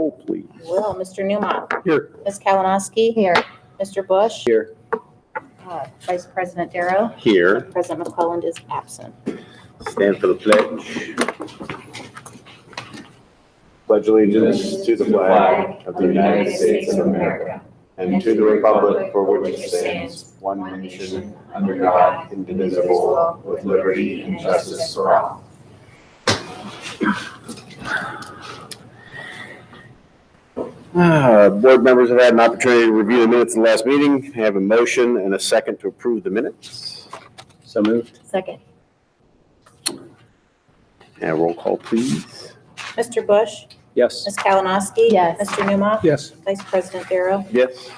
call, please. Will. Mr. Newmont. Here. Ms. Kalinowski. Here. Mr. Bush. Here. Vice President Darrow. Here. President McClelland is absent. Stand for the pledge. Pledge allegiance to the flag of the United States of America and to the republic for which it stands, one nation, under God, indivisible, with liberty and justice for all. Board members have had an opportunity to review the minutes of the last meeting. I have a motion and a second to approve the minutes. So moved. Second. And roll call, please. Mr. Bush. Yes. Ms. Kalinowski. Yes. Mr. Newmont. Yes. Vice President Darrow. Yes.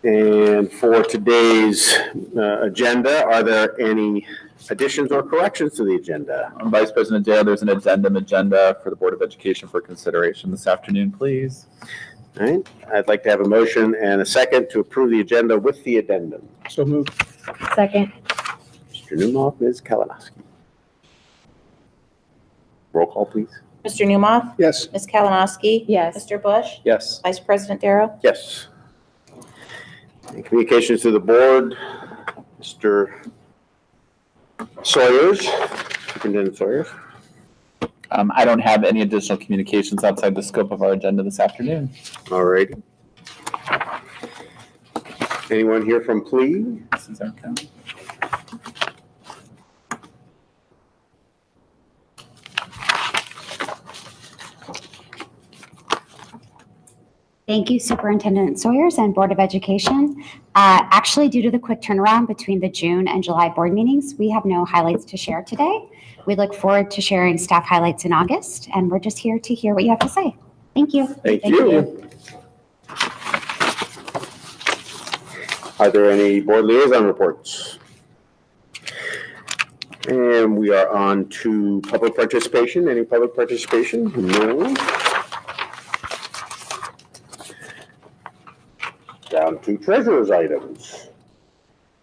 And for today's agenda, are there any additions or corrections to the agenda? Vice President Dale, there's an addendum agenda for the Board of Education for consideration this afternoon, please. All right, I'd like to have a motion and a second to approve the agenda with the addendum. So moved. Second. Mr. Newmoff, Ms. Kalinowski. Roll call, please. Mr. Newmont. Yes. Ms. Kalinowski. Yes. Mr. Bush. Yes. Vice President Darrow. Yes. And communications to the board, Mr. Sawyers, Superintendent Sawyers. I don't have any additional communications outside the scope of our agenda this afternoon. All righty. Anyone here from Plea? This is our count. Thank you, Superintendent Sawyers and Board of Education. Actually, due to the quick turnaround between the June and July board meetings, we have no highlights to share today. We look forward to sharing staff highlights in August, and we're just here to hear what you have to say. Thank you. Thank you. Are there any board liaison reports? And we are on to public participation. Any public participation? No. Down to treasurer's items.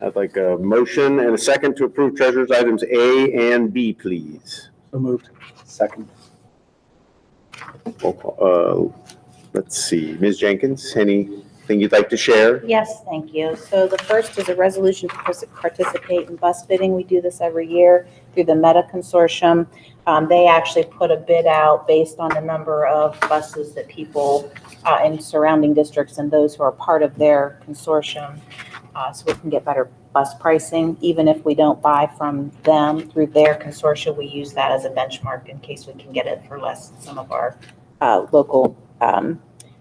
I'd like a motion and a second to approve treasurer's items A and B, please. So moved. Second. Let's see, Ms. Jenkins, anything you'd like to share? Yes, thank you. So the first is a resolution to participate in bus bidding. We do this every year through the Meta Consortium. They actually put a bid out based on the number of buses that people in surrounding districts and those who are part of their consortium, so we can get better bus pricing. Even if we don't buy from them through their consortium, we use that as a benchmark in case we can get it for less than some of our local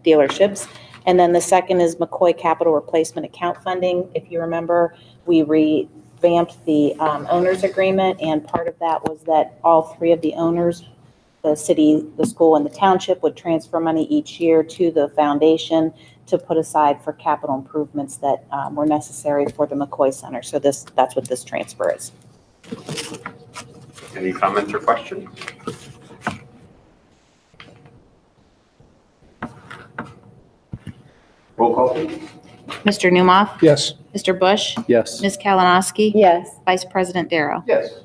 dealerships. And then the second is Mccoy Capital Replacement Account Funding. If you remember, we revamped the owner's agreement, and part of that was that all three of the owners, the city, the school, and the township, would transfer money each year to the foundation to put aside for capital improvements that were necessary for the McCoy Center. So that's what this transfer is. Any comments or questions? Roll call, please. Mr. Newmoff. Yes. Mr. Bush. Yes. Ms. Kalinowski. Yes. Vice President Darrow. Yes.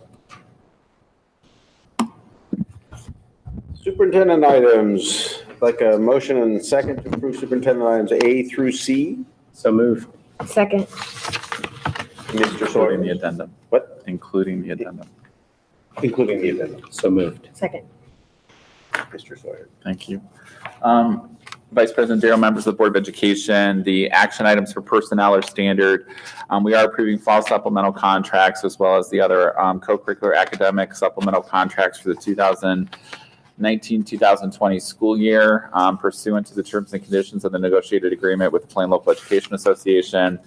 Superintendent items, like a motion and second to approve superintendent items A through C. So moved. Second. Mr. Including the Sawyer. addendum. What? Including the addendum. Including the addendum. So moved. Second. Mr. Sawyer. Thank you. Vice President Darrell, members of the Board of Education, the action items for personnel are standard. We are approving fall supplemental contracts as well as the other co-curricular academic supplemental contracts for the 2019-2020 school year pursuant to the terms and conditions of the negotiated agreement with the Plain Local Education Association.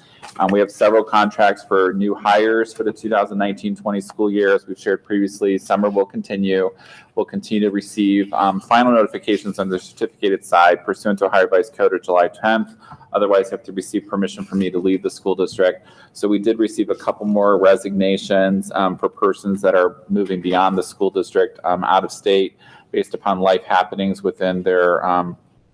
We have several contracts for new hires for the 2019-20 school year. As we've shared previously, summer will continue. We'll continue to receive final notifications on the certificated side pursuant to Ohio Vice Code of July 10th. Otherwise, you have to receive permission from me to leave the school district. So we did receive a couple more resignations for persons that are moving beyond the school district out of state based upon life happenings within their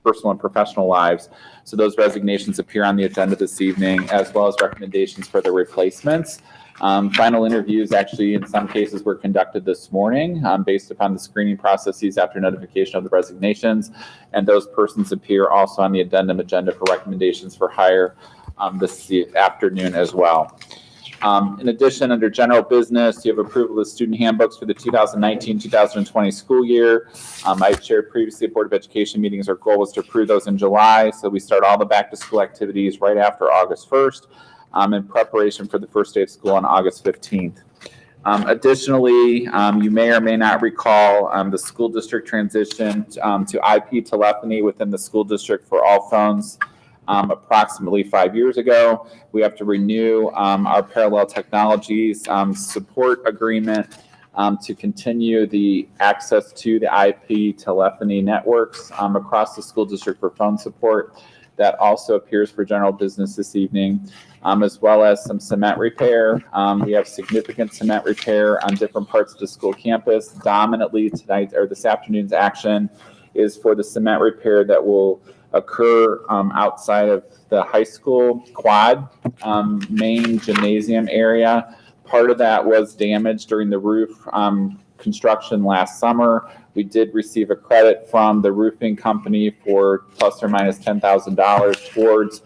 personal and professional lives. So those resignations appear on the agenda this evening, as well as recommendations for the replacements. Final interviews actually in some cases were conducted this morning based upon the screening processes after notification of the resignations. And those persons appear also on the addendum agenda for recommendations for hire this afternoon as well. In addition, under general business, you have approval of student handbooks for the 2019-2020 school year. I shared previously at Board of Education meetings, our goal was to approve those in July. So we start all the back to school activities right after August 1st in preparation for the first day of school on August 15th. Additionally, you may or may not recall the school district transition to IP telephony within the school district for all phones. Approximately 5 years ago. We have to renew our parallel technologies support agreement to continue the access to the IP telephony networks across the school district for phone support. That also appears for general business this evening, as well as some cement repair. We have significant cement repair on different parts of the school campus. Dominantly tonight or this afternoon's action is for the cement repair that will occur outside of the high school quad main gymnasium area. Part of that was damaged during the roof construction last summer. We did receive a credit from the roofing company for plus or minus $10,000 towards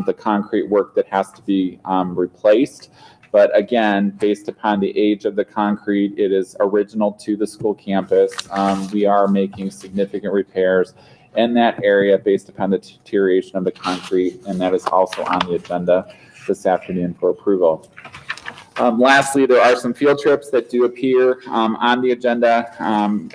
the concrete work that has to be replaced. But again, based upon the age of the concrete, it is original to the school campus. We are making significant repairs in that area based upon the deterioration of the concrete, and that is also on the agenda this afternoon for approval. Lastly, there are some field trips that do appear on the agenda,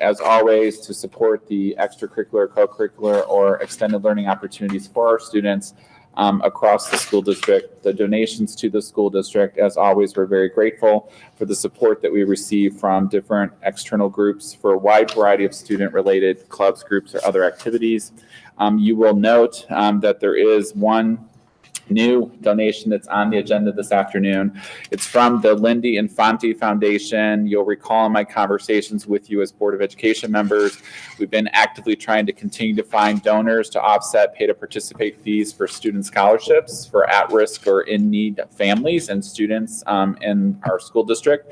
as always, to support the extracurricular, co-curricular, or extended learning opportunities for our students across the school district. The donations to the school district, as always, we're very grateful for the support that we receive from different external groups for a wide variety of student-related clubs, groups, or other activities. You will note that there is one new donation that's on the agenda this afternoon. It's from the Lindy Infante Foundation. You'll recall in my conversations with you as Board of Education members, we've been actively trying to continue to find donors to offset pay to participate fees for student scholarships for at-risk or in-need families and students in our school district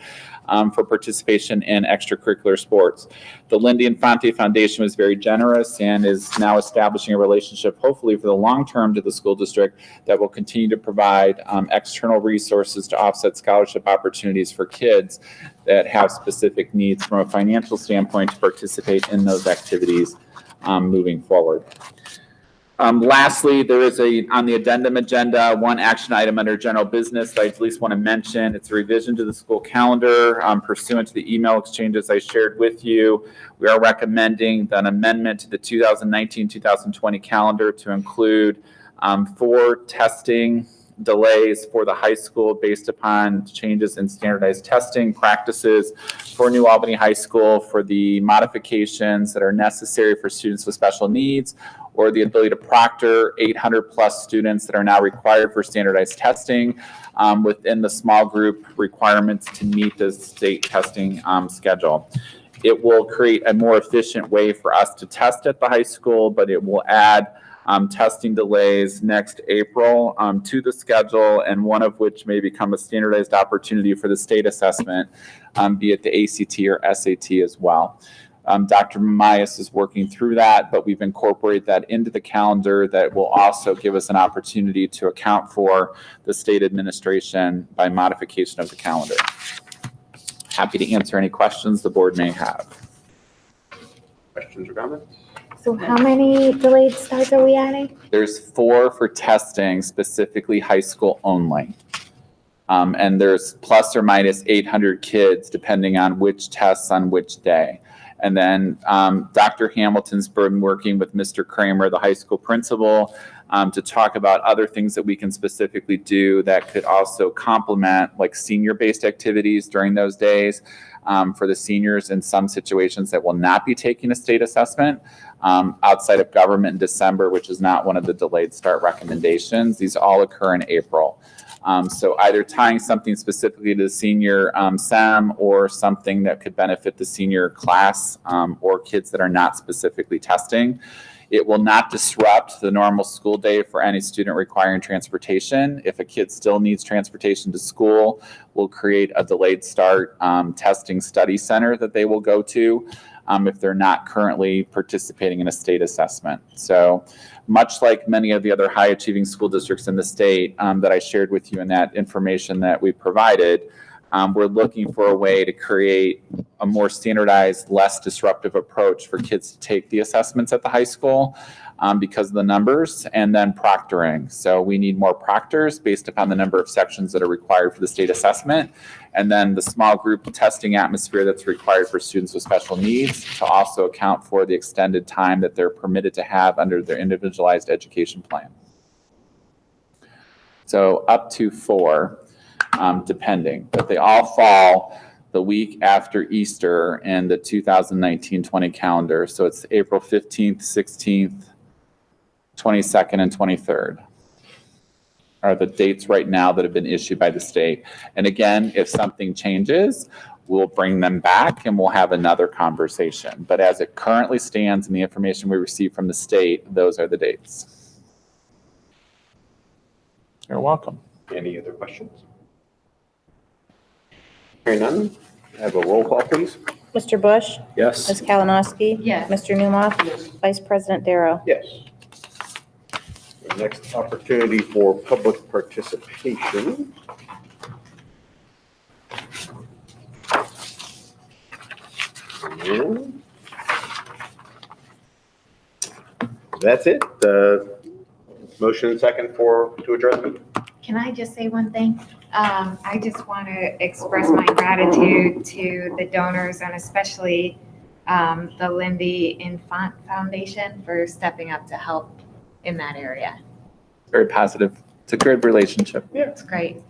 for participation in extracurricular sports. The Lindy Infante Foundation was very generous and is now establishing a relationship, hopefully for the long term, to the school district that will continue to provide external resources to offset scholarship opportunities for kids that have specific needs from a financial standpoint to participate in those activities moving forward. Lastly, there is on the addendum agenda, one action item under general business that I at least want to mention. It's a revision to the school calendar pursuant to the email exchanges I shared with you. We are recommending an amendment to the 2019-2020 calendar to include 4 testing delays for the high school based upon changes in standardized testing practices for New Albany High School for the modifications that are necessary for students with special needs, or the ability to proctor 800 plus students that are now required for standardized testing within the small group requirements to meet the state testing schedule. It will create a more efficient way for us to test at the high school, but it will add testing delays next April to the schedule, and one of which may become a standardized opportunity for the state assessment, be it the ACT or SAT as well. Dr. Mamias is working through that, but we've incorporated that into the calendar that will also give us an opportunity to account for the state administration by modification of the calendar. Happy to answer any questions the board may have. Questions or comments? So how many delayed starts are we adding? There's 4 for testing, specifically high school only. And there's plus or minus 800 kids depending on which tests on which day. And then Dr. Hamilton's been working with Mr. Kramer, the high school principal, to talk about other things that we can specifically do that could also complement like senior-based activities during those days for the seniors in some situations that will not be taking a state assessment outside of government in December, which is not one of the delayed start recommendations. These all occur in April. So either tying something specifically to the senior SEM or something that could benefit the senior class or kids that are not specifically testing. It will not disrupt the normal school day for any student requiring transportation. If a kid still needs transportation to school, we'll create a delayed start testing study center that they will go to if they're not currently participating in a state assessment. So much like many of the other high achieving school districts in the state that I shared with you in that information that we provided, we're looking for a way to create a more standardized, less disruptive approach for kids to take the assessments at the high school because of the numbers, and then proctoring. So we need more proctors based upon the number of sections that are required for the state assessment, and then the small group testing atmosphere that's required for students with special needs to also account for the extended time that they're permitted to have under their individualized education plan. So up to 4. Depending, but they all fall the week after Easter in the 2019-20 calendar. So it's April 15th, 16th, 22nd, and 23rd are the dates right now that have been issued by the state. And again, if something changes, we'll bring them back and we'll have another conversation. But as it currently stands and the information we receive from the state, those are the dates. You're welcome. Any other questions? Hearing none, have a roll call, please. Mr. Bush? Yes. Ms. Kalinowski? Yes. Mr. Newmoff? Vice President Darrow? Yes. The next opportunity for public participation. And that's it. Motion second to adjourn. Can I just say one thing? I just want to express my gratitude to the donors and especially the Lindy Infant Foundation for stepping up to help in that area. Very positive. It's a good relationship. It's great.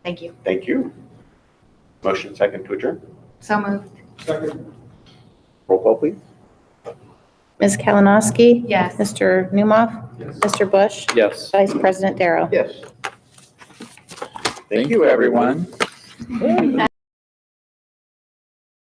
Thank you. Thank you. Motion second to adjourn. So moved. Roll call, please. Ms. Kalinowski? Yes. Mr. Newmoff? Mr. Bush? Yes. Vice President Darrow? Yes. Thank you, everyone.